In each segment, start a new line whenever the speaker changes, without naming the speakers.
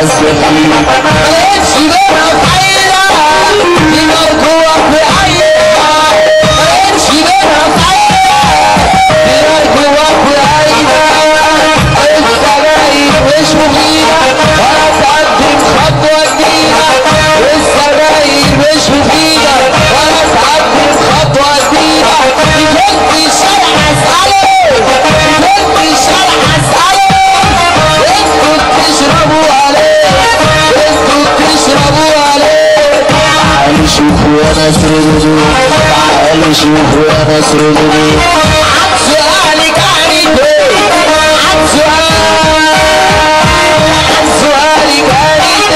السفينة ملقتش منها فايدة دي مرجوة في عينها ملقتش منها فايدة دي مرجوة في عينها السجاير مش مفيدة ولا تقدم خطوة جديدة السجاير مش مفيدة ولا تقدم خطوة جديدة يفك الشارع اسأله يفك الشارع اسأله انتوا بتشربوا عليه انتوا بتشربوا عليه تعالوا شوفوا يا ناس ردودو تعالوا شوفوا يا ناس ردودو عن سؤالك عن ايه عن سؤالك عن ايه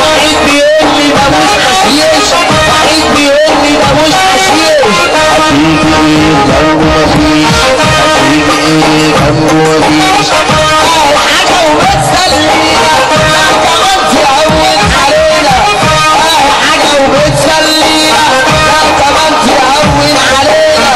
واحد بيقول لي ده مش حشيش واحد بيقول لي ده مش حشيش هتيجي ايه جنبه مفيش هتيجي ايه جنبه مفيش حاجة وبتسلينا لا كمان تهون علينا حاجة وبتسلينا لا كمان تهون علينا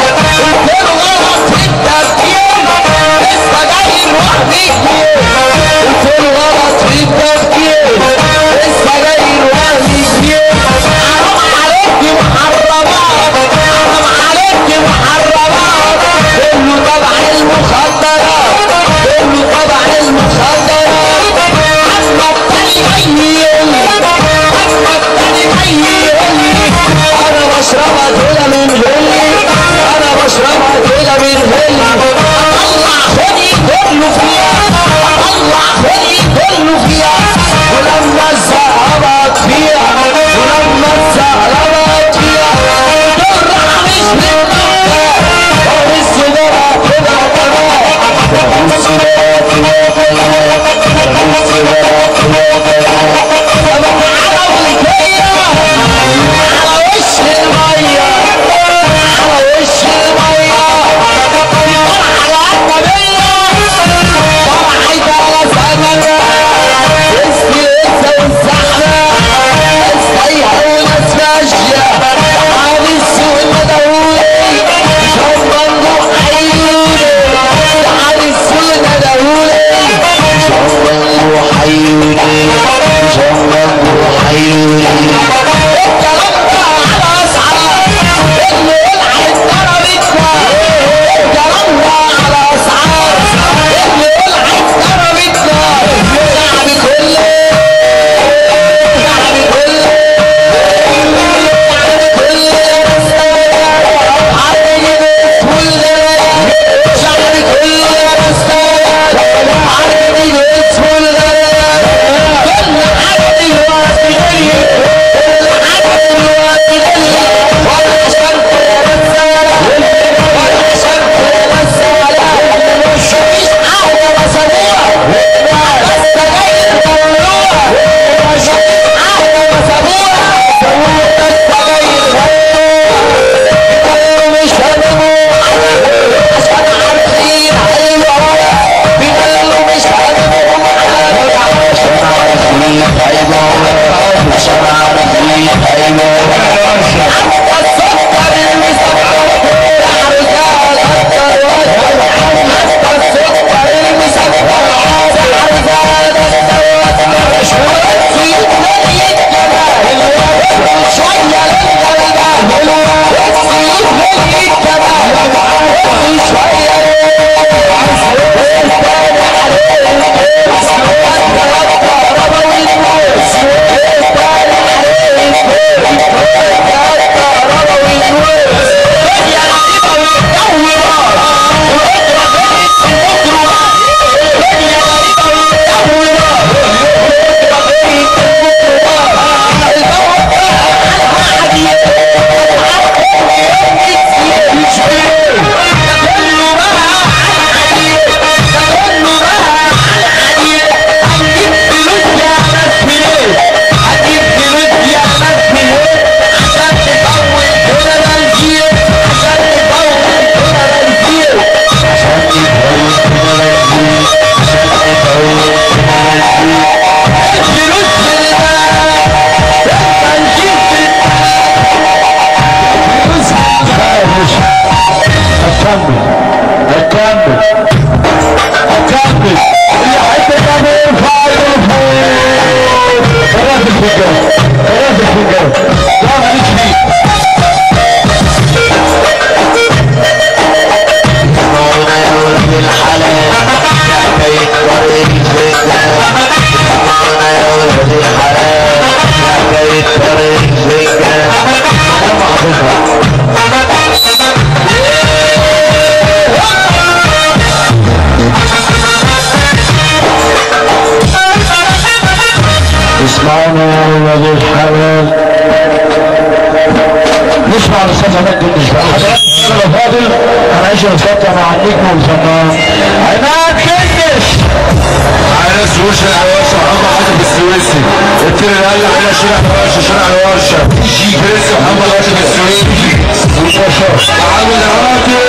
سلطان ولد الحلال. نسمع الاستاذ عماد بالنسبه حضرتك فاضل. هنعيش نستمتع مع النجم والفنان عماد كنش.
على سوش العواشة محمد عاطف السويسي. قلت له قال لي على شارع الورشة، شارع الورشة برنس محمد عاطف السويسي. محمد عاطف.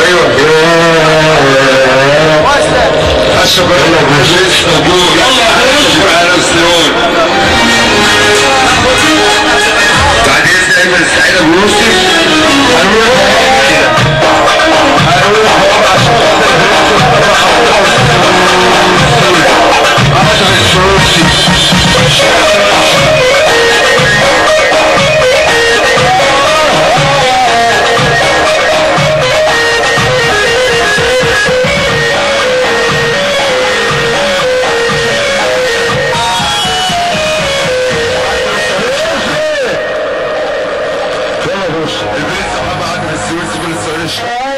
ايوه
البرنس محمد عاطف السويسي في السويسي.